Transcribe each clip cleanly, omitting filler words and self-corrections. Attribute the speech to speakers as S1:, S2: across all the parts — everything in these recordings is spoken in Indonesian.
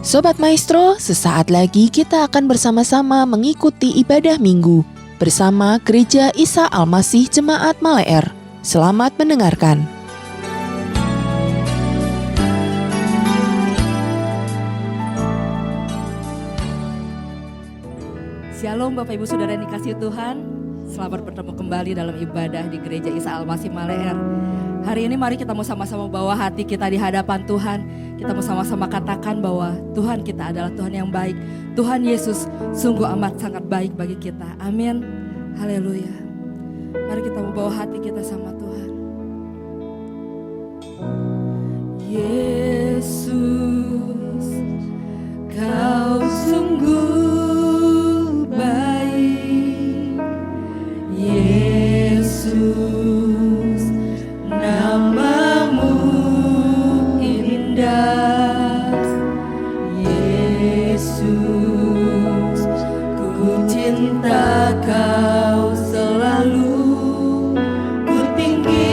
S1: Sobat Maestro, sesaat lagi kita akan bersama-sama mengikuti ibadah minggu bersama Gereja Isa Al-Masih Jemaat Maleer. Selamat mendengarkan.
S2: Shalom Bapak Ibu Saudara yang dikasihi Tuhan. Selamat bertemu kembali dalam ibadah di Gereja Isa Al-Masih Maleer. Hari ini mari kita mau sama-sama bawa hati kita di hadapan Tuhan. Kita mau sama-sama katakan bahwa Tuhan kita adalah Tuhan yang baik. Tuhan Yesus sungguh amat sangat baik bagi kita. Amin. Haleluya. Mari kita mau bawa hati kita sama Tuhan. Yesus, Kau sungguh baik. Yesus, namamu indah. Yesus, ku cinta Kau selalu. Ku tinggi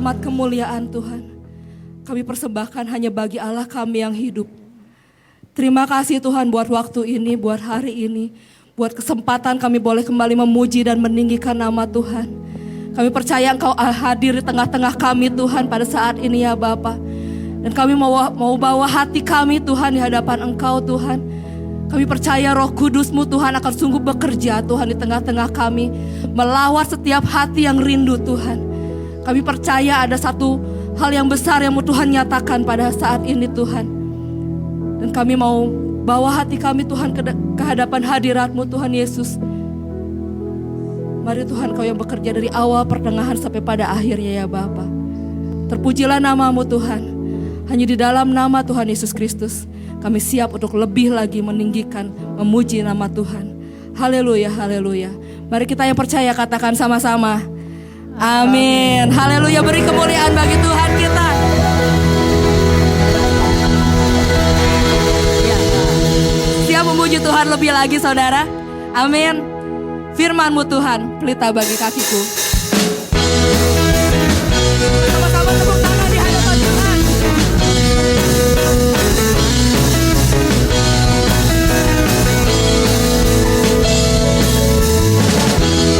S2: hormat, kemuliaan Tuhan kami persembahkan hanya bagi Allah kami yang hidup. Terima kasih Tuhan buat waktu ini, buat hari ini, buat kesempatan kami boleh kembali memuji dan meninggikan nama Tuhan. Kami percaya Engkau hadir di tengah-tengah kami Tuhan pada saat ini ya Bapa. Dan kami mau bawa hati kami Tuhan di hadapan Engkau Tuhan. Kami percaya Roh Kudus-Mu Tuhan akan sungguh bekerja Tuhan di tengah-tengah kami. Melawat setiap hati yang rindu Tuhan. Kami percaya ada satu hal yang besar yang Tuhan nyatakan pada saat ini Tuhan. Dan kami mau bawa hati kami Tuhan ke hadapan hadirat-Mu Tuhan Yesus. Mari Tuhan Kau yang bekerja dari awal pertengahan sampai pada akhirnya ya Bapa. Terpujilah nama-Mu Tuhan. Hanya di dalam nama Tuhan Yesus Kristus kami siap untuk lebih lagi meninggikan, memuji nama Tuhan. Haleluya, haleluya. Mari kita yang percaya katakan sama-sama. Amin. Haleluya, beri kemuliaan bagi Tuhan kita. Ya. Siap memuji Tuhan lebih lagi saudara. Amin. Firman-Mu Tuhan, pelita bagi kakiku. Sama-sama tepuk tangan di hadapan Tuhan.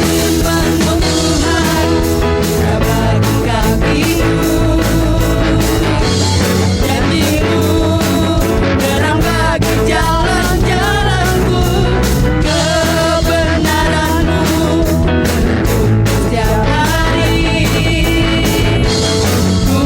S2: Firman-Mu Tuhan, pelita bagi kakiku. Janji-Mu, terang bagi jalan-jalanku. Kebenaran-Mu setiap hari. Ku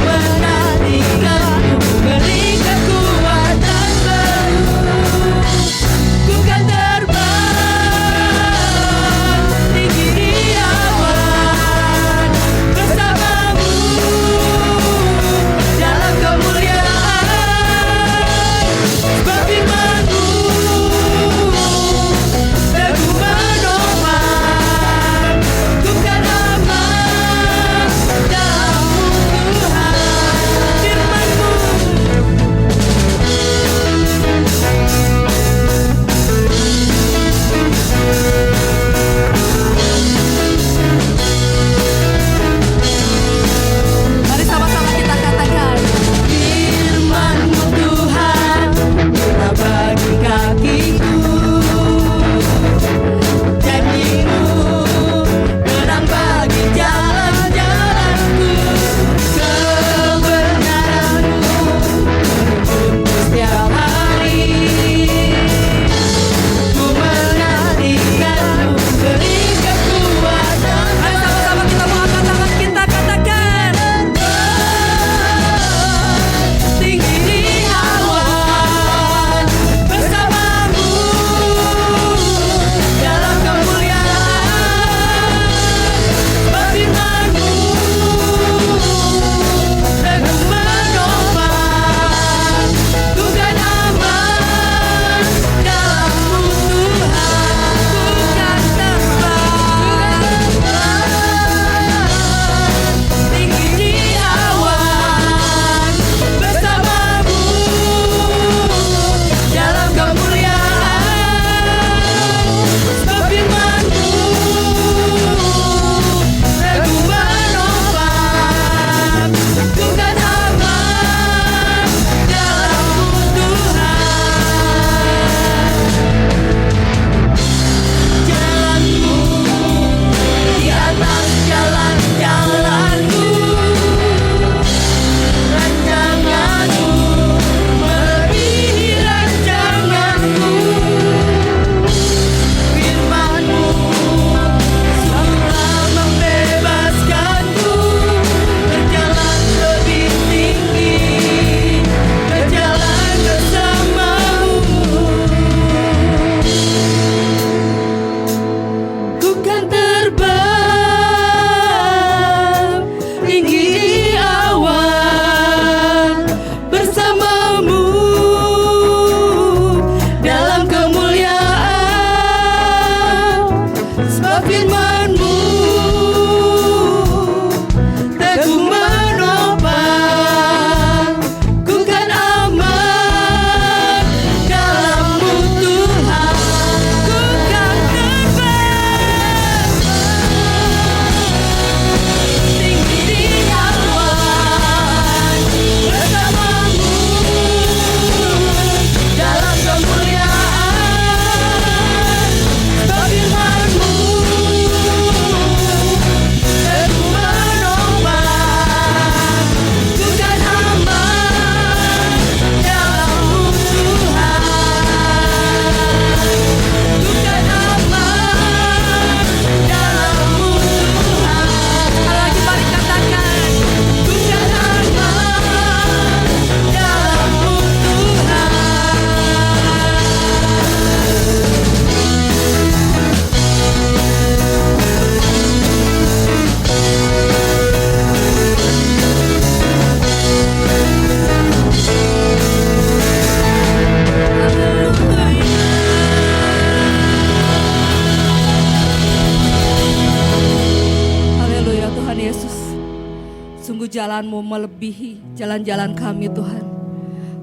S2: jalan-jalan-Mu melebihi jalan-jalan kami Tuhan.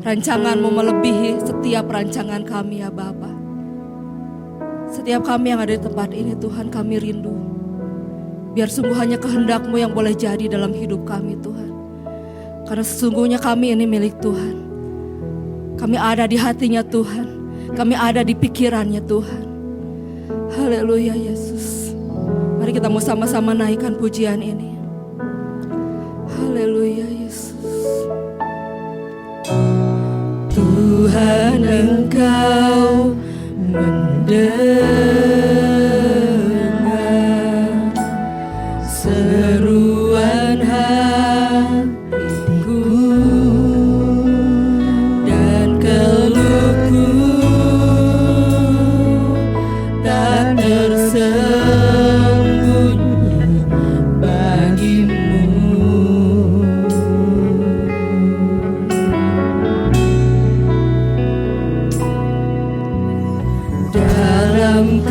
S2: Rancangan-Mu melebihi setiap rancangan kami ya Bapa. Setiap kami yang ada di tempat ini Tuhan, kami rindu. Biar sungguh hanya kehendak-Mu yang boleh jadi dalam hidup kami Tuhan. Karena sesungguhnya kami ini milik Tuhan. Kami ada di hatinya Tuhan. Kami ada di pikirannya Tuhan. Haleluya Yesus. Mari kita mau sama-sama naikkan pujian ini. Haleluya Yesus. Tuhan Engkau mendengar seruan hatiku dan keluhku tak tersembunyi bagimu. Dalam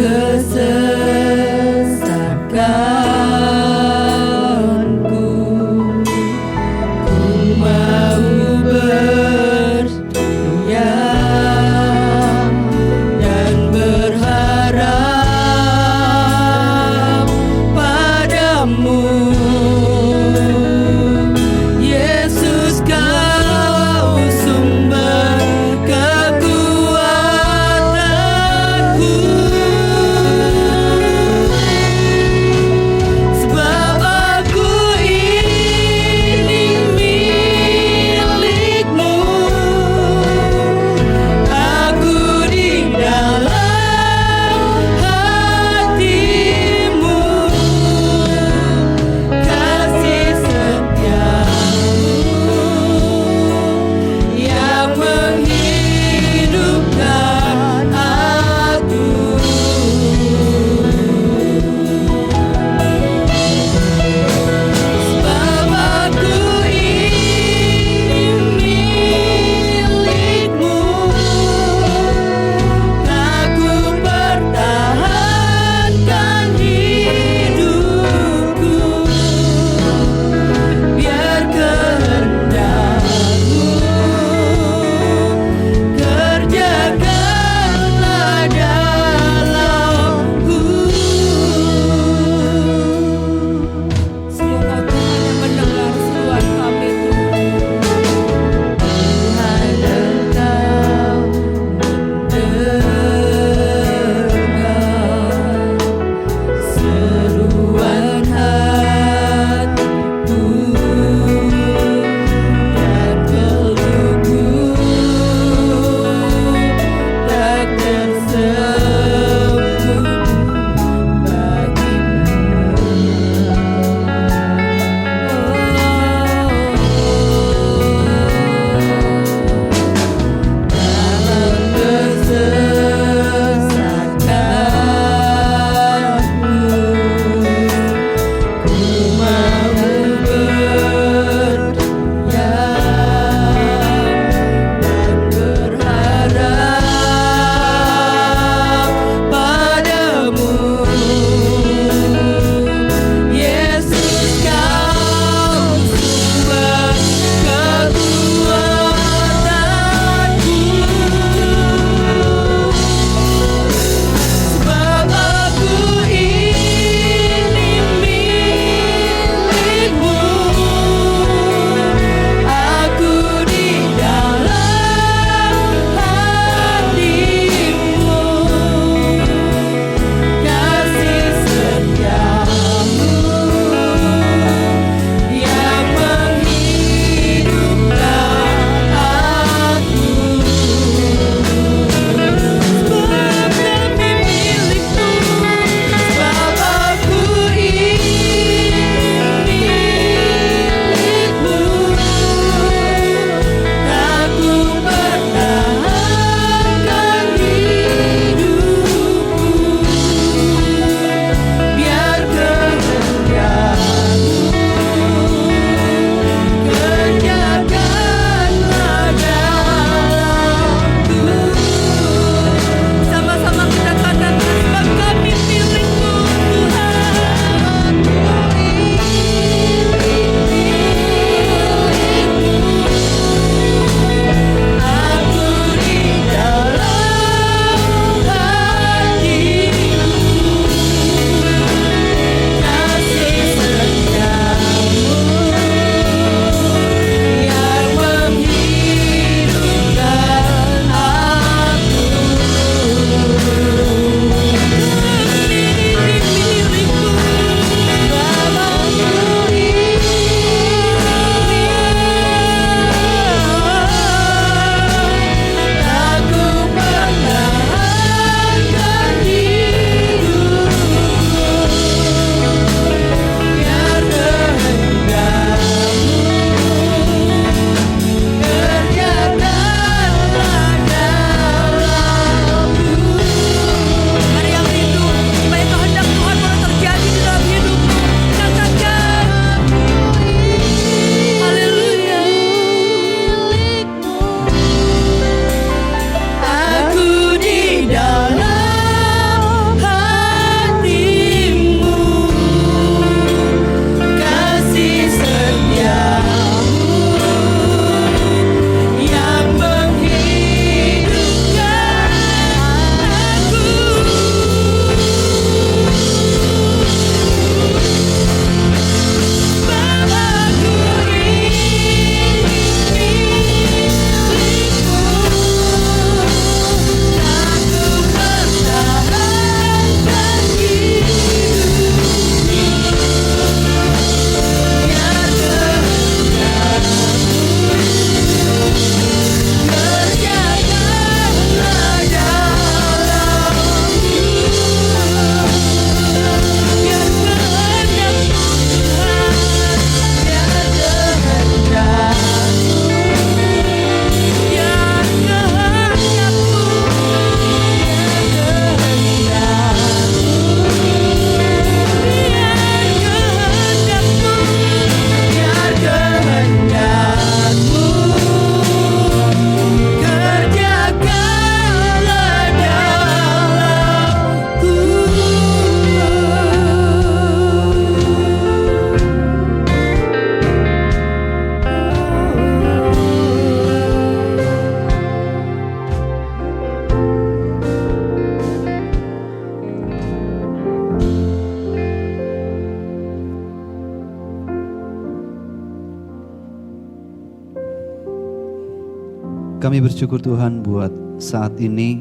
S3: Kami bersyukur Tuhan buat saat ini,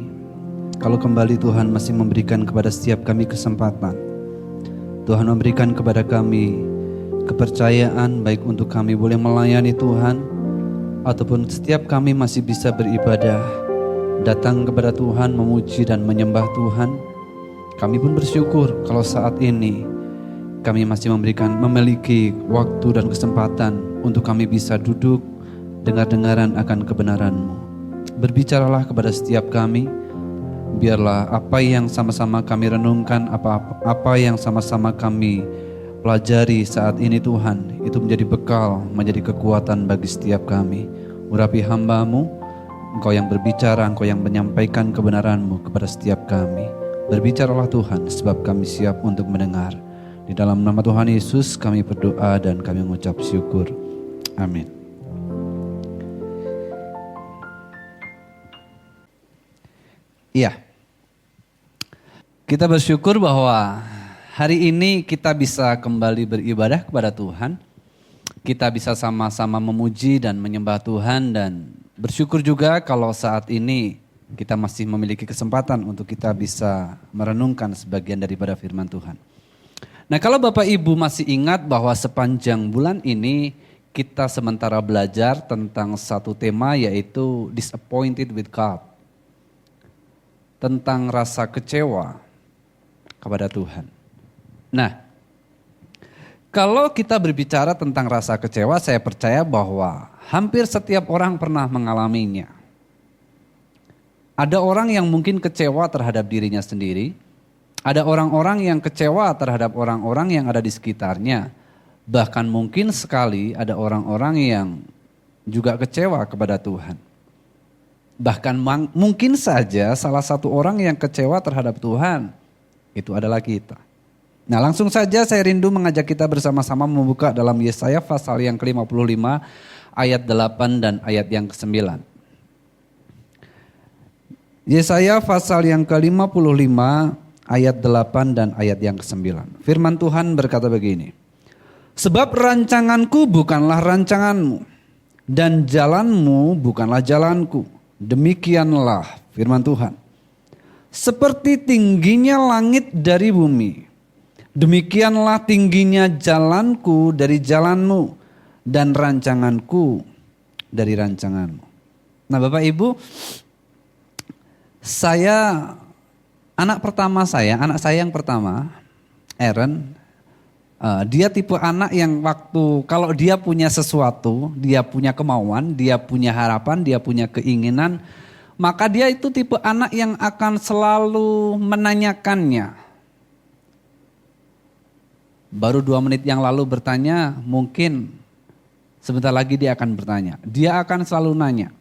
S3: kalau kembali Tuhan masih memberikan kepada setiap kami kesempatan. Tuhan memberikan kepada kami kepercayaan baik untuk kami boleh melayani Tuhan, ataupun setiap kami masih bisa beribadah, datang kepada Tuhan, memuji dan menyembah Tuhan. Kami pun bersyukur kalau saat ini kami masih memiliki waktu dan kesempatan untuk kami bisa duduk dengar-dengaran akan kebenaran-Mu. Berbicaralah kepada setiap kami, biarlah apa yang sama-sama kami renungkan, apa yang sama-sama kami pelajari saat ini Tuhan, itu menjadi bekal, menjadi kekuatan bagi setiap kami. Urapi hamba-Mu, Engkau yang berbicara, Engkau yang menyampaikan kebenaran-Mu kepada setiap kami. Berbicaralah Tuhan, sebab kami siap untuk mendengar. Di dalam nama Tuhan Yesus kami berdoa dan kami mengucap syukur. Amin. Iya, kita bersyukur bahwa hari ini kita bisa kembali beribadah kepada Tuhan. Kita bisa sama-sama memuji dan menyembah Tuhan, dan bersyukur juga kalau saat ini kita masih memiliki kesempatan untuk kita bisa merenungkan sebagian daripada firman Tuhan. Nah, kalau Bapak Ibu masih ingat bahwa sepanjang bulan ini kita sementara belajar tentang satu tema, yaitu disappointed with God. Tentang rasa kecewa kepada Tuhan. Nah, kalau kita berbicara tentang rasa kecewa, saya percaya bahwa hampir setiap orang pernah mengalaminya. Ada orang yang mungkin kecewa terhadap dirinya sendiri. Ada orang-orang yang kecewa terhadap orang-orang yang ada di sekitarnya. Bahkan mungkin sekali ada orang-orang yang juga kecewa kepada Tuhan. Bahkan mungkin saja salah satu orang yang kecewa terhadap Tuhan, itu adalah kita. Nah, langsung saja saya rindu mengajak kita bersama-sama membuka dalam Yesaya pasal yang ke-55 ayat 8 dan ayat yang ke-9. Yesaya pasal yang ke-55 ayat 8 dan ayat yang ke-9. Firman Tuhan berkata begini. Sebab rancanganku bukanlah rancanganmu, dan jalanmu bukanlah jalanku. Demikianlah firman Tuhan. Seperti tingginya langit dari bumi, demikianlah tingginya jalanku dari jalanmu, dan rancanganku dari rancanganmu. Nah, Bapak Ibu, anak saya yang pertama, Aaron, dia tipe anak yang kalau dia punya sesuatu, dia punya kemauan, dia punya harapan, dia punya keinginan, maka dia itu tipe anak yang akan selalu menanyakannya. Baru 2 menit yang lalu bertanya, mungkin sebentar lagi dia akan bertanya. Dia akan selalu nanya.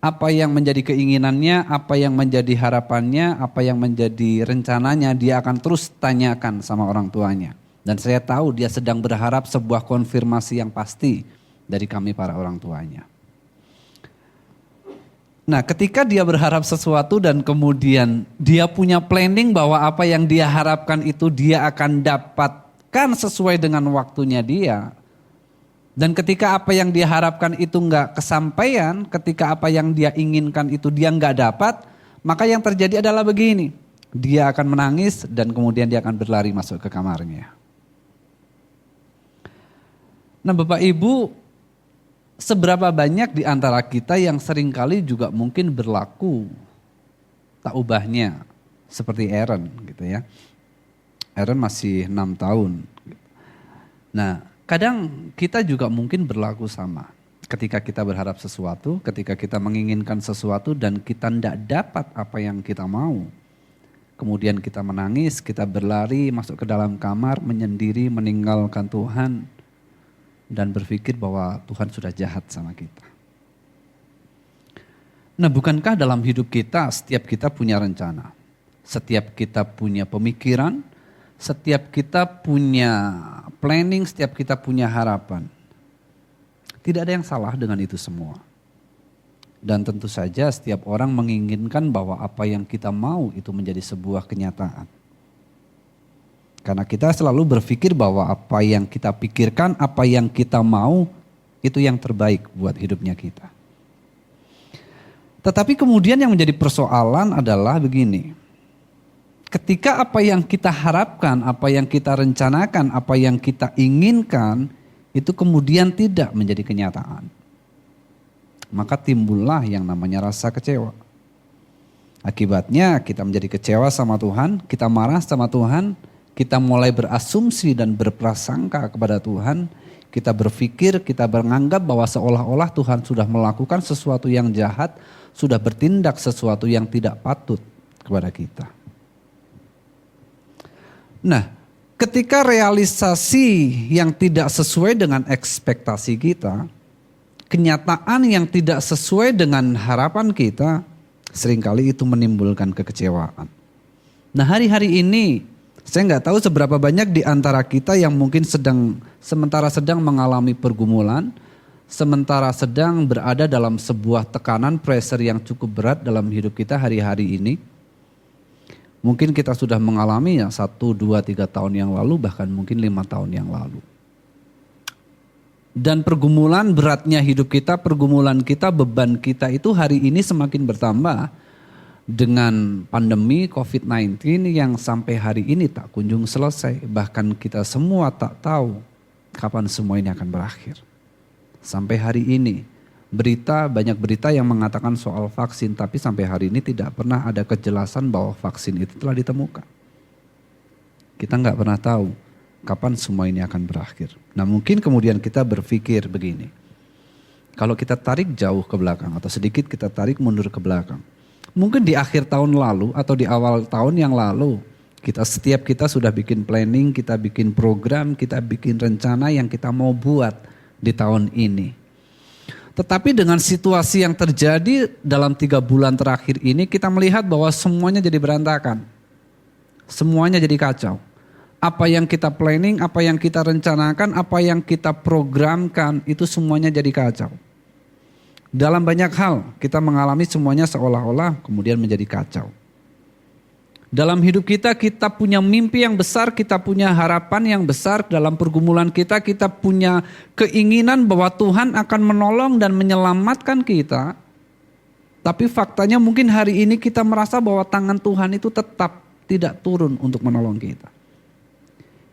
S3: Apa yang menjadi keinginannya, apa yang menjadi harapannya, apa yang menjadi rencananya, dia akan terus tanyakan sama orang tuanya. Dan saya tahu dia sedang berharap sebuah konfirmasi yang pasti dari kami para orang tuanya. Nah, ketika dia berharap sesuatu dan kemudian dia punya planning bahwa apa yang dia harapkan itu dia akan dapatkan sesuai dengan waktunya dia. Dan ketika apa yang dia harapkan itu enggak kesampaian, ketika apa yang dia inginkan itu dia enggak dapat, maka yang terjadi adalah begini. Dia akan menangis dan kemudian dia akan berlari masuk ke kamarnya. Nah, Bapak Ibu, seberapa banyak di antara kita yang seringkali juga mungkin berlaku tak ubahnya seperti Aaron gitu ya. Aaron masih 6 tahun. Nah, kadang kita juga mungkin berlaku sama. Ketika kita berharap sesuatu, ketika kita menginginkan sesuatu dan kita tidak dapat apa yang kita mau. Kemudian kita menangis, kita berlari masuk ke dalam kamar, menyendiri, meninggalkan Tuhan. Dan berpikir bahwa Tuhan sudah jahat sama kita. Nah, bukankah dalam hidup kita setiap kita punya rencana? Setiap kita punya pemikiran, setiap kita punya planning, setiap kita punya harapan. Tidak ada yang salah dengan itu semua. Dan tentu saja setiap orang menginginkan bahwa apa yang kita mau itu menjadi sebuah kenyataan. Karena kita selalu berpikir bahwa apa yang kita pikirkan, apa yang kita mau, itu yang terbaik buat hidupnya kita. Tetapi kemudian yang menjadi persoalan adalah begini. Ketika apa yang kita harapkan, apa yang kita rencanakan, apa yang kita inginkan, itu kemudian tidak menjadi kenyataan. Maka timbullah yang namanya rasa kecewa. Akibatnya kita menjadi kecewa sama Tuhan, kita marah sama Tuhan, kita mulai berasumsi dan berprasangka kepada Tuhan, kita berpikir, kita menganggap bahwa seolah-olah Tuhan sudah melakukan sesuatu yang jahat, sudah bertindak sesuatu yang tidak patut kepada kita. Nah, ketika realisasi yang tidak sesuai dengan ekspektasi kita, kenyataan yang tidak sesuai dengan harapan kita, seringkali itu menimbulkan kekecewaan. Nah, hari-hari ini saya nggak tahu seberapa banyak di antara kita yang mungkin sementara sedang mengalami pergumulan, sementara sedang berada dalam sebuah tekanan pressure yang cukup berat dalam hidup kita hari-hari ini. Mungkin kita sudah mengalami 1, 2, 3 tahun yang lalu, bahkan mungkin 5 tahun yang lalu. Dan pergumulan beratnya hidup kita, pergumulan kita, beban kita itu hari ini semakin bertambah dengan pandemi COVID-19 yang sampai hari ini tak kunjung selesai. Bahkan kita semua tak tahu kapan semua ini akan berakhir. Sampai hari ini banyak berita yang mengatakan soal vaksin, tapi sampai hari ini tidak pernah ada kejelasan bahwa vaksin itu telah ditemukan. Kita nggak pernah tahu kapan semua ini akan berakhir. Nah, mungkin kemudian kita berpikir begini, kalau kita tarik jauh ke belakang atau sedikit kita tarik mundur ke belakang, mungkin di akhir tahun lalu atau di awal tahun yang lalu, setiap kita sudah bikin planning, kita bikin program, kita bikin rencana yang kita mau buat di tahun ini. Tetapi dengan situasi yang terjadi dalam 3 bulan terakhir ini, kita melihat bahwa semuanya jadi berantakan. Semuanya jadi kacau. Apa yang kita planning, apa yang kita rencanakan, apa yang kita programkan, itu semuanya jadi kacau. Dalam banyak hal kita mengalami semuanya seolah-olah kemudian menjadi kacau. Dalam hidup kita punya mimpi yang besar, kita punya harapan yang besar. Dalam pergumulan kita punya keinginan bahwa Tuhan akan menolong dan menyelamatkan kita. Tapi faktanya mungkin hari ini kita merasa bahwa tangan Tuhan itu tetap tidak turun untuk menolong kita.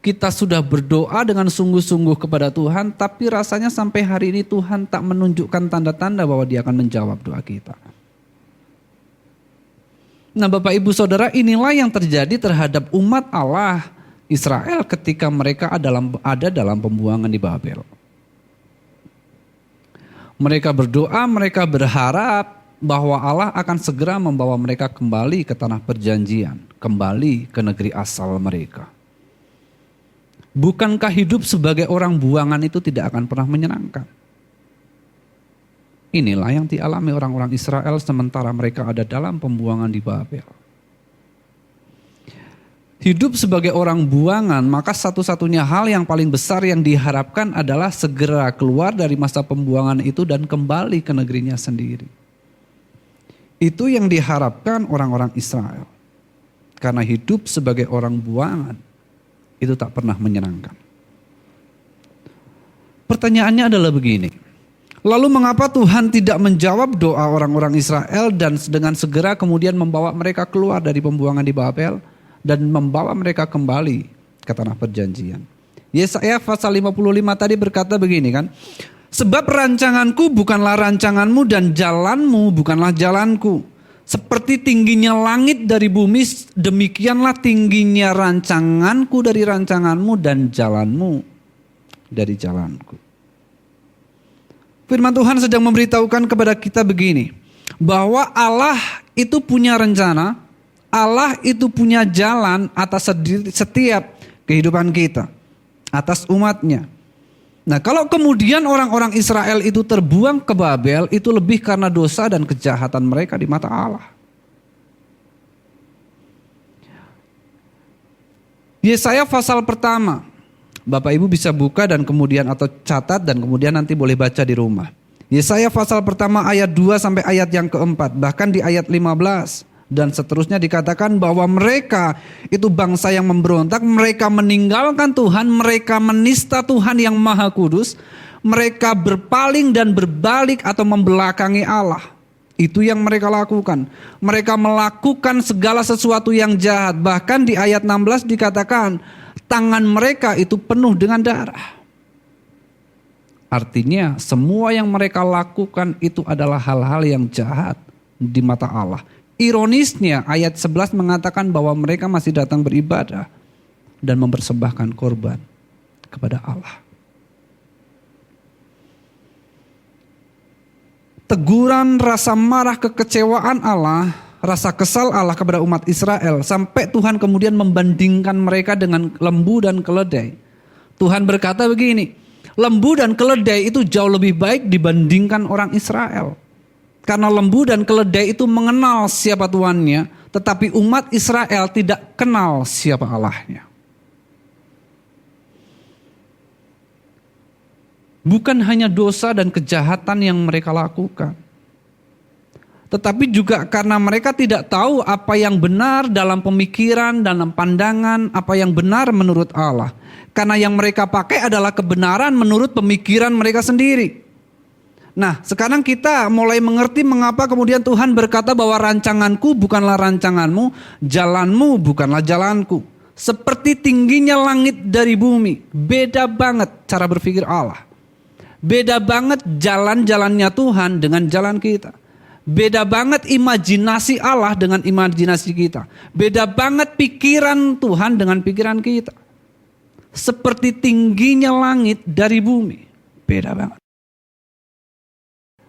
S3: Kita sudah berdoa dengan sungguh-sungguh kepada Tuhan, tapi rasanya sampai hari ini Tuhan tak menunjukkan tanda-tanda bahwa Dia akan menjawab doa kita. Nah, Bapak Ibu Saudara, inilah yang terjadi terhadap umat Allah Israel ketika mereka ada dalam pembuangan di Babel. Mereka berdoa, mereka berharap bahwa Allah akan segera membawa mereka kembali ke tanah perjanjian, kembali ke negeri asal mereka. Bukankah hidup sebagai orang buangan itu tidak akan pernah menyenangkan? Inilah yang dialami orang-orang Israel sementara mereka ada dalam pembuangan di Babel. Hidup sebagai orang buangan, maka satu-satunya hal yang paling besar yang diharapkan adalah segera keluar dari masa pembuangan itu dan kembali ke negerinya sendiri. Itu yang diharapkan orang-orang Israel. Karena hidup sebagai orang buangan itu tak pernah menyenangkan. Pertanyaannya adalah begini. Lalu mengapa Tuhan tidak menjawab doa orang-orang Israel dan dengan segera kemudian membawa mereka keluar dari pembuangan di Babel dan membawa mereka kembali ke tanah perjanjian? Yesaya pasal 55 tadi berkata begini kan. Sebab rancanganku bukanlah rancanganmu dan jalanmu bukanlah jalanku. Seperti tingginya langit dari bumi, demikianlah tingginya rancanganku dari rancanganmu dan jalanmu dari jalanku. Firman Tuhan sedang memberitahukan kepada kita begini, bahwa Allah itu punya rencana, Allah itu punya jalan atas setiap kehidupan kita, atas umatnya. Nah, kalau kemudian orang-orang Israel itu terbuang ke Babel, itu lebih karena dosa dan kejahatan mereka di mata Allah. Yesaya pasal pertama, Bapak Ibu bisa buka dan kemudian atau catat dan kemudian nanti boleh baca di rumah. Yesaya pasal pertama ayat 2 sampai ayat yang keempat, bahkan di ayat 15 dan seterusnya dikatakan bahwa mereka itu bangsa yang memberontak, mereka meninggalkan Tuhan, mereka menista Tuhan yang Maha Kudus, mereka berpaling dan berbalik atau membelakangi Allah. Itu yang mereka lakukan. Mereka melakukan segala sesuatu yang jahat. Bahkan di ayat 16 dikatakan tangan mereka itu penuh dengan darah. Artinya semua yang mereka lakukan itu adalah hal-hal yang jahat di mata Allah. Ironisnya ayat 11 mengatakan bahwa mereka masih datang beribadah dan mempersembahkan korban kepada Allah. Teguran, rasa marah, kekecewaan Allah, rasa kesal Allah kepada umat Israel sampai Tuhan kemudian membandingkan mereka dengan lembu dan keledai. Tuhan berkata begini, lembu dan keledai itu jauh lebih baik dibandingkan orang Israel. Karena lembu dan keledai itu mengenal siapa Tuannya, tetapi umat Israel tidak kenal siapa Allahnya. Bukan hanya dosa dan kejahatan yang mereka lakukan, tetapi juga karena mereka tidak tahu apa yang benar dalam pemikiran, dalam pandangan, apa yang benar menurut Allah. Karena yang mereka pakai adalah kebenaran menurut pemikiran mereka sendiri. Nah, sekarang kita mulai mengerti mengapa kemudian Tuhan berkata bahwa rancanganku bukanlah rancanganmu, jalanmu bukanlah jalanku. Seperti tingginya langit dari bumi. Beda banget cara berpikir Allah. Beda banget jalan-jalannya Tuhan dengan jalan kita. Beda banget imajinasi Allah dengan imajinasi kita. Beda banget pikiran Tuhan dengan pikiran kita. Seperti tingginya langit dari bumi. Beda banget.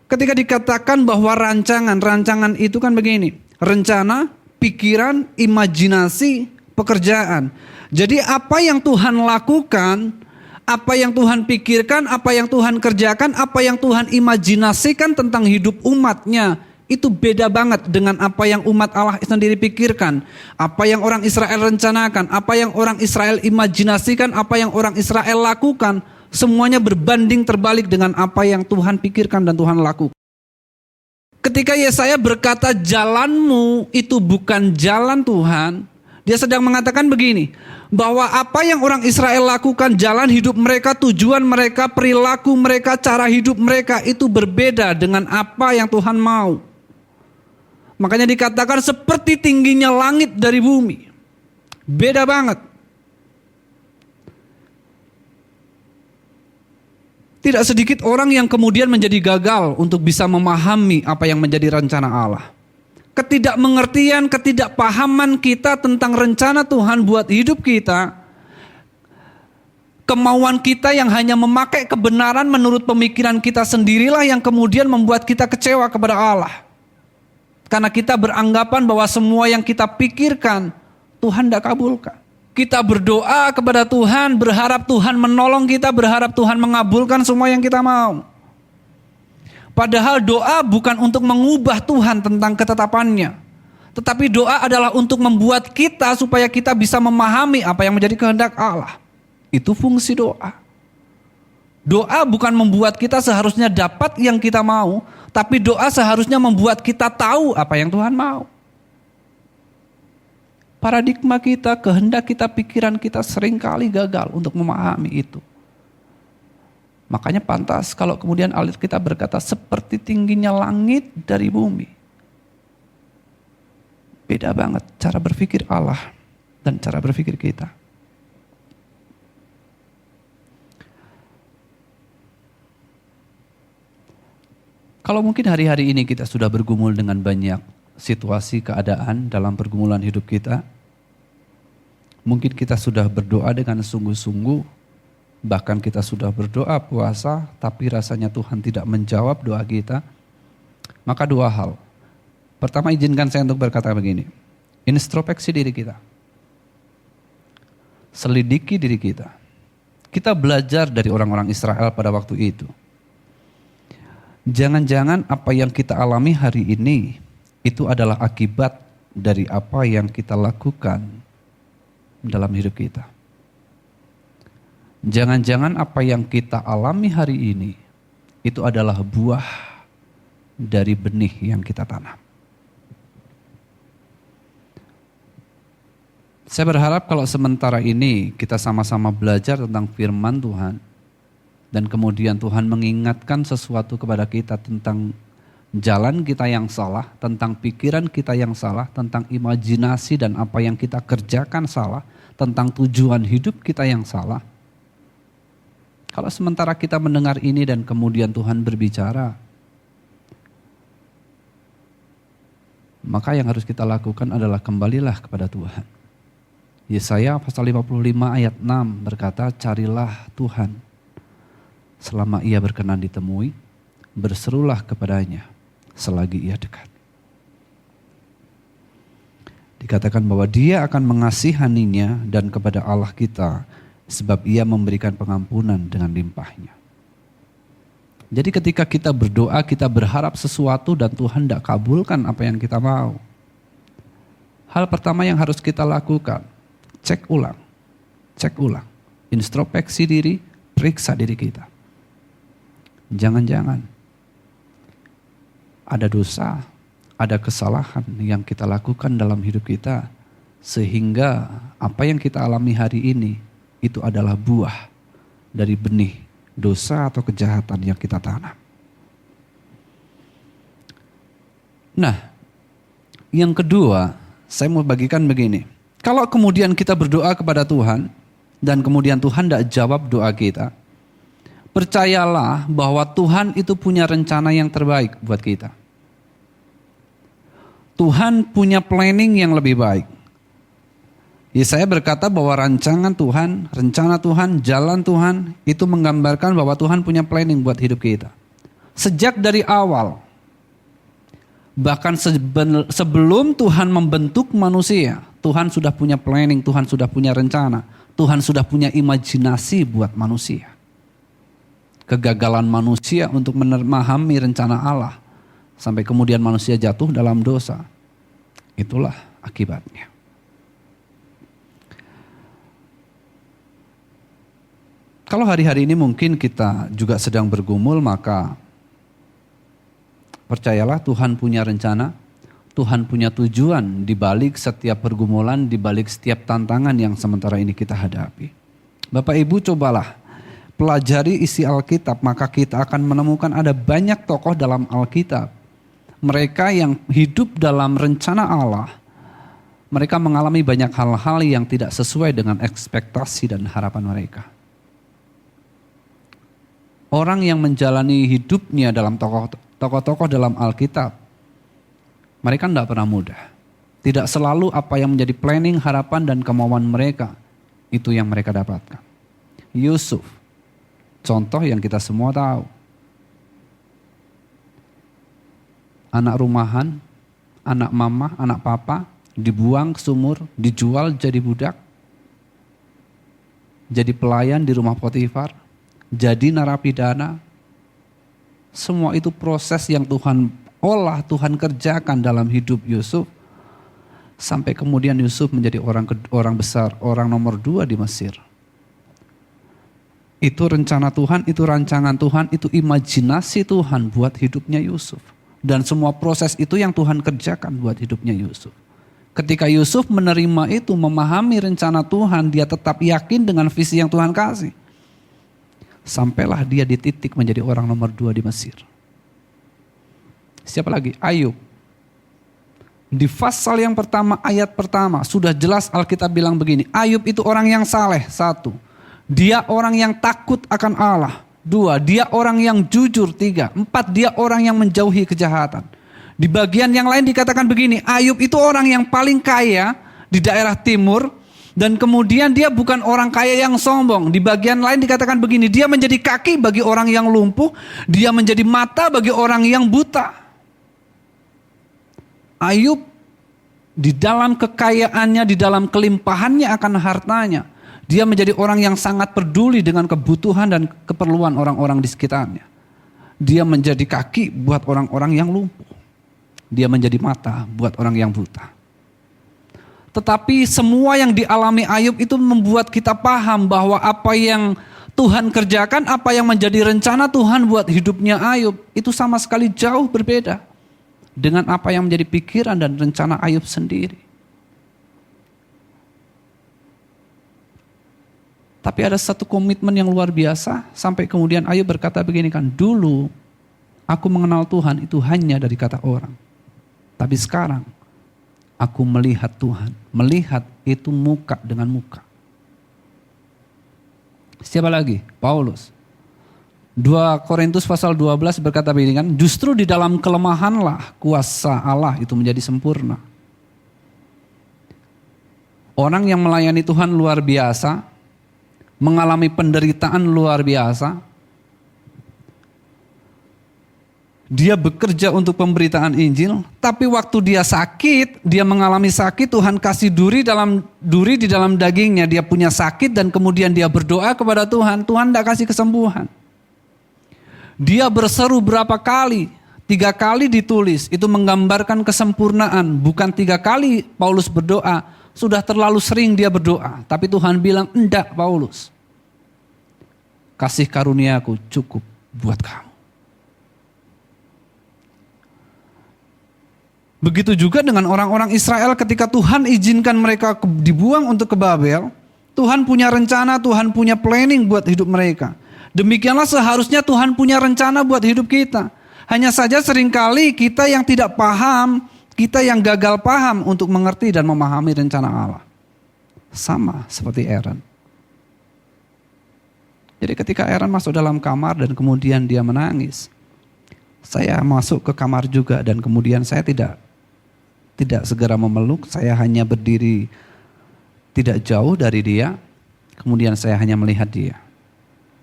S3: Ketika dikatakan bahwa rancangan itu kan begini. Rencana, pikiran, imajinasi, pekerjaan. Jadi apa yang Tuhan lakukan, apa yang Tuhan pikirkan, apa yang Tuhan kerjakan, apa yang Tuhan imajinasikan tentang hidup umatnya, itu beda banget dengan apa yang umat Allah sendiri pikirkan. Apa yang orang Israel rencanakan, apa yang orang Israel imajinasikan, apa yang orang Israel lakukan, semuanya berbanding terbalik dengan apa yang Tuhan pikirkan dan Tuhan lakukan. Ketika Yesaya berkata jalanmu itu bukan jalan Tuhan, dia sedang mengatakan begini, bahwa apa yang orang Israel lakukan, jalan hidup mereka, tujuan mereka, perilaku mereka, cara hidup mereka itu berbeda dengan apa yang Tuhan mau. Makanya dikatakan seperti tingginya langit dari bumi. Beda banget. Tidak sedikit orang yang kemudian menjadi gagal untuk bisa memahami apa yang menjadi rencana Allah. Ketidakmengertian, ketidakpahaman kita tentang rencana Tuhan buat hidup kita, kemauan kita yang hanya memakai kebenaran menurut pemikiran kita sendirilah yang kemudian membuat kita kecewa kepada Allah. Karena kita beranggapan bahwa semua yang kita pikirkan Tuhan tidak kabulkan. Kita berdoa kepada Tuhan, berharap Tuhan menolong kita, berharap Tuhan mengabulkan semua yang kita mau. Padahal doa bukan untuk mengubah Tuhan tentang ketetapannya. Tetapi doa adalah untuk membuat kita supaya kita bisa memahami apa yang menjadi kehendak Allah. Itu fungsi doa. Doa bukan membuat kita seharusnya dapat yang kita mau, tapi doa seharusnya membuat kita tahu apa yang Tuhan mau. Paradigma kita, kehendak kita, pikiran kita seringkali gagal untuk memahami itu. Makanya pantas kalau kemudian Alkitab berkata seperti tingginya langit dari bumi. Beda banget cara berpikir Allah dan cara berpikir kita. Kalau mungkin hari-hari ini kita sudah bergumul dengan banyak situasi keadaan dalam pergumulan hidup kita. Mungkin kita sudah berdoa dengan sungguh-sungguh. Bahkan kita sudah berdoa puasa, tapi rasanya Tuhan tidak menjawab doa kita. Maka dua hal. Pertama, izinkan saya untuk berkata begini. Introspeksi diri kita. Selidiki diri kita. Kita belajar dari orang-orang Israel pada waktu itu. Jangan-jangan apa yang kita alami hari ini, itu adalah akibat dari apa yang kita lakukan dalam hidup kita. Jangan-jangan apa yang kita alami hari ini itu adalah buah dari benih yang kita tanam. Saya berharap kalau sementara ini kita sama-sama belajar tentang firman Tuhan dan kemudian Tuhan mengingatkan sesuatu kepada kita tentang jalan kita yang salah, tentang pikiran kita yang salah, tentang imajinasi dan apa yang kita kerjakan salah, tentang tujuan hidup kita yang salah. Kalau sementara kita mendengar ini dan kemudian Tuhan berbicara, maka yang harus kita lakukan adalah kembalilah kepada Tuhan. Yesaya pasal 55 ayat 6 berkata, carilah Tuhan selama ia berkenan ditemui, berserulah kepadanya selagi ia dekat. Dikatakan bahwa dia akan mengasihaninya dan kepada Allah kita, sebab ia memberikan pengampunan dengan limpahnya. Jadi ketika kita berdoa, kita berharap sesuatu dan Tuhan tidak kabulkan apa yang kita mau. Hal pertama yang harus kita lakukan, cek ulang, introspeksi diri, periksa diri kita. Jangan-jangan ada dosa, ada kesalahan yang kita lakukan dalam hidup kita, sehingga apa yang kita alami hari ini itu adalah buah dari benih dosa atau kejahatan yang kita tanam. Nah, yang kedua, saya mau bagikan begini. Kalau kemudian kita berdoa kepada Tuhan, dan kemudian Tuhan tidak jawab doa kita, percayalah bahwa Tuhan itu punya rencana yang terbaik buat kita. Tuhan punya planning yang lebih baik. Yesaya berkata bahwa rancangan Tuhan, rencana Tuhan, jalan Tuhan, itu menggambarkan bahwa Tuhan punya planning buat hidup kita. Sejak dari awal, bahkan sebelum Tuhan membentuk manusia, Tuhan sudah punya planning, Tuhan sudah punya rencana, Tuhan sudah punya imajinasi buat manusia. Kegagalan manusia untuk memahami rencana Allah, sampai kemudian manusia jatuh dalam dosa, itulah akibatnya. Kalau hari-hari ini mungkin kita juga sedang bergumul, maka percayalah Tuhan punya rencana, Tuhan punya tujuan di balik setiap pergumulan, di balik setiap tantangan yang sementara ini kita hadapi. Bapak Ibu, cobalah pelajari isi Alkitab, maka kita akan menemukan ada banyak tokoh dalam Alkitab. Mereka yang hidup dalam rencana Allah, mereka mengalami banyak hal-hal yang tidak sesuai dengan ekspektasi dan harapan mereka. Orang yang menjalani hidupnya dalam tokoh-tokoh dalam Alkitab, mereka tidak pernah mudah. Tidak selalu apa yang menjadi planning, harapan, dan kemauan mereka, itu yang mereka dapatkan. Yusuf, contoh yang kita semua tahu. Anak rumahan, anak mama, anak papa, dibuang ke sumur, dijual jadi budak, jadi pelayan di rumah Potifar, jadi narapidana. Semua itu proses yang Tuhan olah, Tuhan kerjakan dalam hidup Yusuf. Sampai kemudian Yusuf menjadi orang besar, orang nomor 2 di Mesir. Itu rencana Tuhan, itu rancangan Tuhan, itu imajinasi Tuhan buat hidupnya Yusuf. Dan semua proses itu yang Tuhan kerjakan buat hidupnya Yusuf. Ketika Yusuf menerima itu, memahami rencana Tuhan, dia tetap yakin dengan visi yang Tuhan kasih. Sampailah dia di titik menjadi orang nomor 2 di Mesir. Siapa lagi? Ayub. Di pasal yang pertama, ayat pertama, sudah jelas Alkitab bilang begini, Ayub itu orang yang saleh, 1. Dia orang yang takut akan Allah, 2. Dia orang yang jujur, 3. 4. Dia orang yang menjauhi kejahatan. Di bagian yang lain dikatakan begini, Ayub itu orang yang paling kaya di daerah timur, dan kemudian dia bukan orang kaya yang sombong. Di bagian lain dikatakan begini, dia menjadi kaki bagi orang yang lumpuh, dia menjadi mata bagi orang yang buta. Ayub di dalam kekayaannya, di dalam kelimpahannya akan hartanya, dia menjadi orang yang sangat peduli dengan kebutuhan dan keperluan orang-orang di sekitarnya. Dia menjadi kaki buat orang-orang yang lumpuh. Dia menjadi mata buat orang yang buta. Tetapi semua yang dialami Ayub itu membuat kita paham bahwa apa yang Tuhan kerjakan, apa yang menjadi rencana Tuhan buat hidupnya Ayub, itu sama sekali jauh berbeda dengan apa yang menjadi pikiran dan rencana Ayub sendiri. Tapi ada satu komitmen yang luar biasa, sampai kemudian Ayub berkata begini kan, dulu aku mengenal Tuhan itu hanya dari kata orang. Tapi sekarang aku melihat Tuhan. Melihat itu muka dengan muka. Siapa lagi? Paulus. 2 Korintus pasal 12 berkata begini kan, justru di dalam kelemahanlah kuasa Allah itu menjadi sempurna. Orang yang melayani Tuhan luar biasa, mengalami penderitaan luar biasa, dia bekerja untuk pemberitaan Injil, tapi waktu dia sakit, dia mengalami sakit, Tuhan kasih duri di dalam dagingnya, dia punya sakit dan kemudian dia berdoa kepada Tuhan, Tuhan tidak kasih kesembuhan. Dia berseru berapa kali? 3 kali ditulis, itu menggambarkan kesempurnaan, bukan 3 kali Paulus berdoa, sudah terlalu sering dia berdoa, tapi Tuhan bilang, enggak Paulus, kasih karuniaku cukup buat kamu. Begitu juga dengan orang-orang Israel ketika Tuhan izinkan mereka dibuang untuk ke Babel, Tuhan punya rencana, Tuhan punya planning buat hidup mereka. Demikianlah seharusnya Tuhan punya rencana buat hidup kita. Hanya saja seringkali kita yang tidak paham, kita yang gagal paham untuk mengerti dan memahami rencana Allah. Sama seperti Aaron. Jadi ketika Aaron masuk dalam kamar dan kemudian dia menangis, saya masuk ke kamar juga dan kemudian saya tidak segera memeluk, saya hanya berdiri tidak jauh dari dia, kemudian saya hanya melihat dia.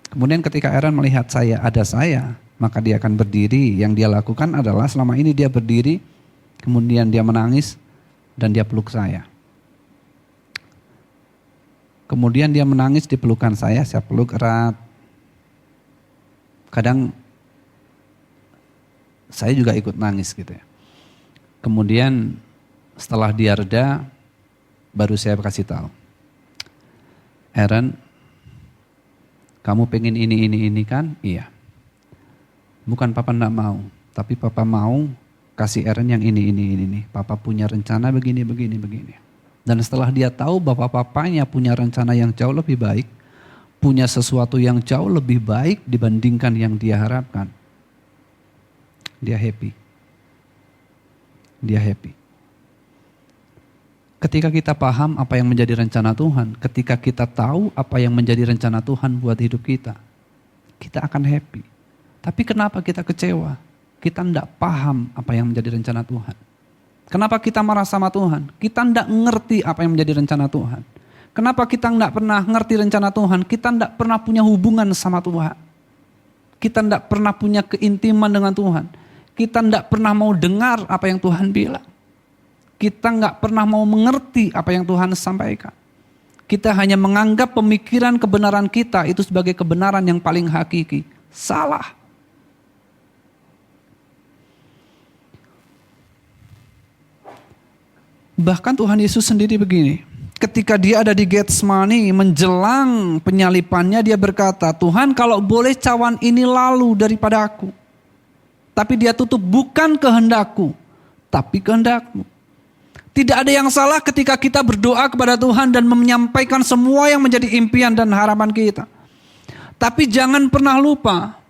S3: Kemudian ketika Aaron melihat ada saya, maka dia akan berdiri. Yang dia lakukan adalah selama ini dia berdiri, kemudian dia menangis dan dia peluk saya. Kemudian dia menangis di pelukan saya peluk erat. Kadang saya juga ikut nangis gitu ya. Kemudian setelah dia reda, baru saya kasih tahu, Aaron, kamu pengen ini kan? Iya. Bukan papa enggak mau, tapi papa mau kasih Aaron yang ini. Papa punya rencana begini. Dan setelah dia tahu bahwa papanya punya rencana yang jauh lebih baik, punya sesuatu yang jauh lebih baik dibandingkan yang dia harapkan, dia happy. Ketika kita paham apa yang menjadi rencana Tuhan, ketika kita tahu apa yang menjadi rencana Tuhan buat hidup kita, kita akan happy. Tapi kenapa kita kecewa? Kita tidak paham apa yang menjadi rencana Tuhan. Kenapa kita marah sama Tuhan? Kita tidak ngerti apa yang menjadi rencana Tuhan. Kenapa kita tidak pernah ngerti rencana Tuhan? Kita tidak pernah punya hubungan sama Tuhan. Kita tidak pernah punya keintiman dengan Tuhan. Kita tidak pernah mau dengar apa yang Tuhan bilang. Kita nggak pernah mau mengerti apa yang Tuhan sampaikan. Kita hanya menganggap pemikiran kebenaran kita itu sebagai kebenaran yang paling hakiki. Salah. Bahkan Tuhan Yesus sendiri begini. Ketika dia ada di Getsemani menjelang penyalipannya, dia berkata, Tuhan kalau boleh cawan ini lalu daripada aku. Tapi dia tutup, bukan kehendakku, tapi kehendakmu. Tidak ada yang salah ketika kita berdoa kepada Tuhan dan menyampaikan semua yang menjadi impian dan harapan kita. Tapi jangan pernah lupa,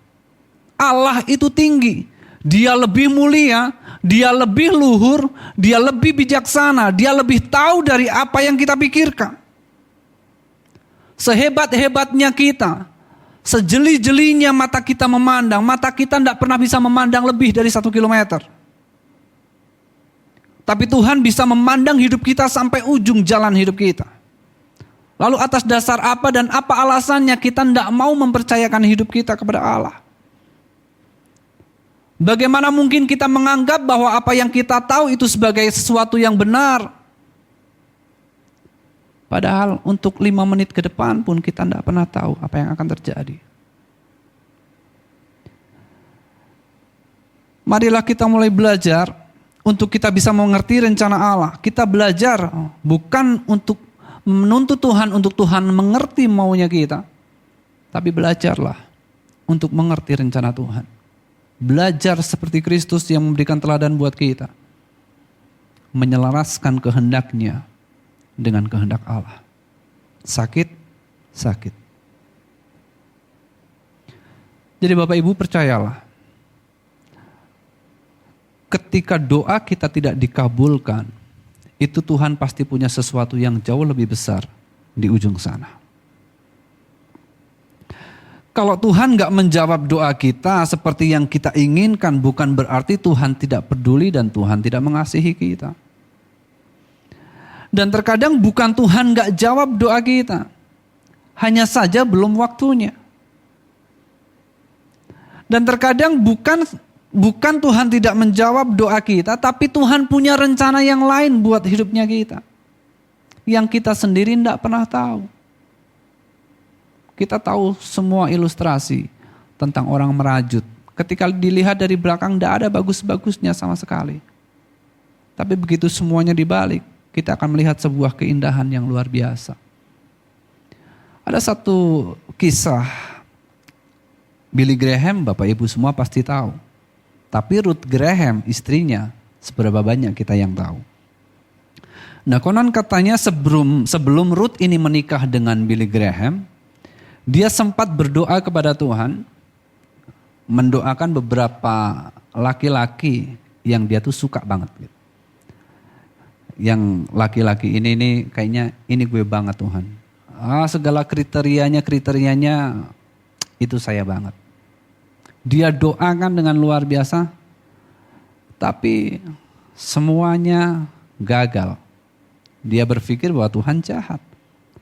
S3: Allah itu tinggi. Dia lebih mulia, dia lebih luhur, dia lebih bijaksana, dia lebih tahu dari apa yang kita pikirkan. Sehebat-hebatnya kita, sejeli-jelinya mata kita memandang, mata kita tidak pernah bisa memandang lebih dari 1 kilometer. Tapi Tuhan bisa memandang hidup kita sampai ujung jalan hidup kita. Lalu atas dasar apa dan apa alasannya kita tidak mau mempercayakan hidup kita kepada Allah? Bagaimana mungkin kita menganggap bahwa apa yang kita tahu itu sebagai sesuatu yang benar? Padahal untuk 5 menit ke depan pun kita tidak pernah tahu apa yang akan terjadi. Marilah kita mulai belajar untuk kita bisa mengerti rencana Allah. Kita belajar bukan untuk menuntut Tuhan, untuk Tuhan mengerti maunya kita. Tapi belajarlah untuk mengerti rencana Tuhan. Belajar seperti Kristus yang memberikan teladan buat kita. Menyelaraskan kehendaknya dengan kehendak Allah. Sakit. Jadi Bapak Ibu percayalah. ketika doa kita tidak dikabulkan, itu Tuhan pasti punya sesuatu yang jauh lebih besar di ujung sana. Kalau Tuhan gak menjawab doa kita seperti yang kita inginkan, bukan berarti Tuhan tidak peduli dan Tuhan tidak mengasihi kita. Dan terkadang bukan Tuhan gak jawab doa kita, hanya saja belum waktunya. Dan terkadang bukan Tuhan tidak menjawab doa kita, tapi Tuhan punya rencana yang lain buat hidupnya kita, yang kita sendiri tidak pernah tahu. Kita tahu semua ilustrasi tentang orang merajut. Ketika dilihat dari belakang tidak ada bagus-bagusnya sama sekali. Tapi begitu semuanya dibalik, kita akan melihat sebuah keindahan yang luar biasa. Ada satu kisah Billy Graham, Bapak Ibu semua pasti tahu. Tapi Ruth Graham, istrinya, seberapa banyak kita yang tahu. Nah, konon katanya sebelum Ruth ini menikah dengan Billy Graham, dia sempat berdoa kepada Tuhan, mendoakan beberapa laki-laki yang dia tuh suka banget. Yang laki-laki ini kayaknya ini gue banget Tuhan. Segala kriterianya itu saya banget. Dia doakan dengan luar biasa, tapi semuanya gagal. Dia berpikir bahwa Tuhan jahat.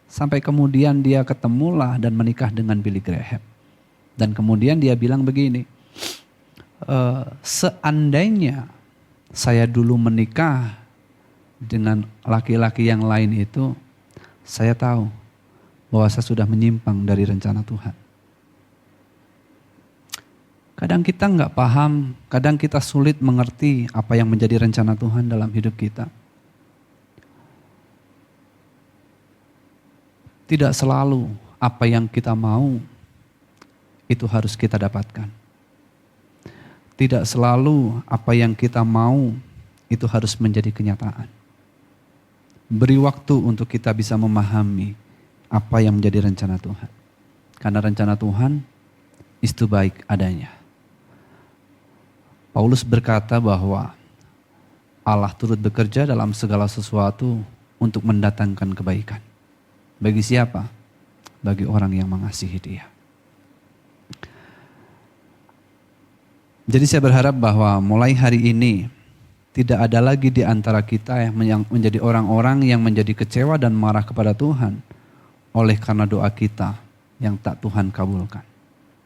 S3: Sampai kemudian dia ketemulah dan menikah dengan Billy Graham. Dan kemudian dia bilang begini, seandainya saya dulu menikah dengan laki-laki yang lain itu, saya tahu bahwa saya sudah menyimpang dari rencana Tuhan. Kadang kita nggak paham, kadang kita sulit mengerti apa yang menjadi rencana Tuhan dalam hidup kita. Tidak selalu apa yang kita mau itu harus kita dapatkan. Tidak selalu apa yang kita mau itu harus menjadi kenyataan. Beri waktu untuk kita bisa memahami apa yang menjadi rencana Tuhan. Karena rencana Tuhan itu baik adanya. Paulus berkata bahwa Allah turut bekerja dalam segala sesuatu untuk mendatangkan kebaikan. Bagi siapa? Bagi orang yang mengasihi Dia. Jadi saya berharap bahwa mulai hari ini tidak ada lagi di antara kita yang menjadi orang-orang yang menjadi kecewa dan marah kepada Tuhan oleh karena doa kita yang tak Tuhan kabulkan.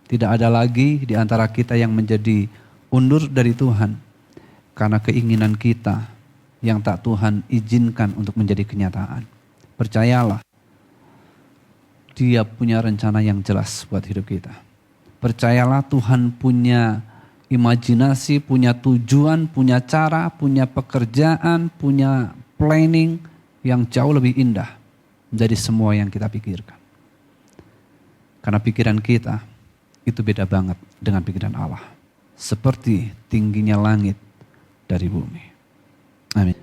S3: Tidak ada lagi di antara kita yang menjadi undur dari Tuhan karena keinginan kita yang tak Tuhan izinkan untuk menjadi kenyataan. Percayalah, Dia punya rencana yang jelas buat hidup kita. Percayalah, Tuhan punya imajinasi, punya tujuan, punya cara, punya pekerjaan, punya planning yang jauh lebih indah dari semua yang kita pikirkan. Karena pikiran kita itu beda banget dengan pikiran Allah. Seperti tingginya langit dari bumi. Amin.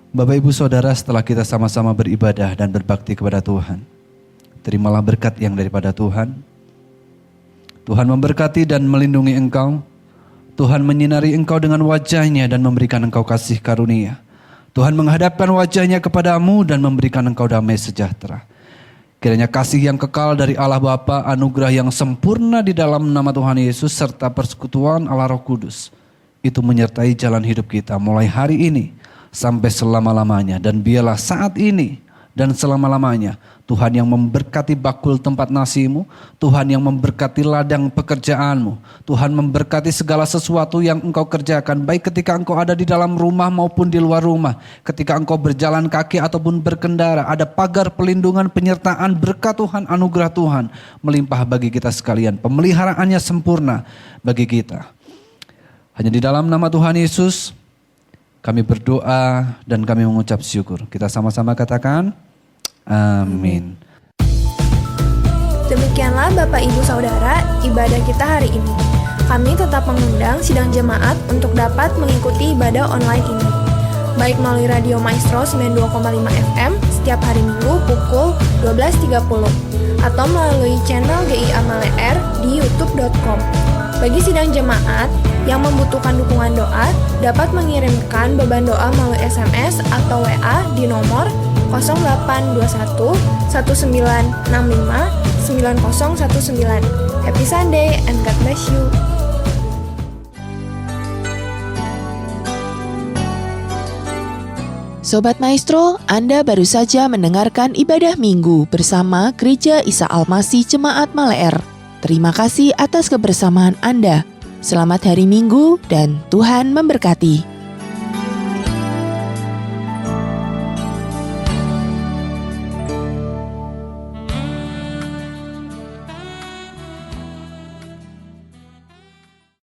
S3: Bapak Ibu Saudara, setelah kita sama-sama beribadah dan berbakti kepada Tuhan, terimalah berkat yang daripada Tuhan. Tuhan memberkati dan melindungi engkau. Tuhan menyinari engkau dengan wajah-Nya dan memberikan engkau kasih karunia. Tuhan menghadapkan wajah-Nya kepadamu dan memberikan engkau damai sejahtera. Kiranya kasih yang kekal dari Allah Bapa, anugerah yang sempurna di dalam nama Tuhan Yesus, serta persekutuan Allah Roh Kudus, itu menyertai jalan hidup kita mulai hari ini sampai selama-lamanya. Dan biarlah saat ini dan selama-lamanya Tuhan yang memberkati bakul tempat nasimu, Tuhan yang memberkati ladang pekerjaanmu, Tuhan memberkati segala sesuatu yang engkau kerjakan, baik ketika engkau ada di dalam rumah maupun di luar rumah, ketika engkau berjalan kaki ataupun berkendara, ada pagar pelindungan, penyertaan, berkat Tuhan, anugerah Tuhan melimpah bagi kita sekalian, pemeliharaannya sempurna bagi kita. Hanya di dalam nama Tuhan Yesus kami berdoa dan kami mengucap syukur. Kita sama-sama katakan amin.
S4: Demikianlah Bapak Ibu Saudara, ibadah kita hari ini. Kami tetap mengundang sidang jemaat untuk dapat mengikuti ibadah online ini, baik melalui Radio Maestro 92,5 FM setiap hari Minggu pukul 12.30 atau melalui channel GIA Maleer di youtube.com. Bagi sidang jemaat Yang membutuhkan dukungan doa dapat mengirimkan beban doa melalui SMS atau WA di nomor 0821 1965 9019. Happy Sunday and God bless you.
S1: Sobat Maestro, Anda baru saja mendengarkan ibadah minggu bersama Gereja Isa Almasih Jemaat Maleer. Terima kasih atas kebersamaan Anda. Selamat hari Minggu dan Tuhan memberkati.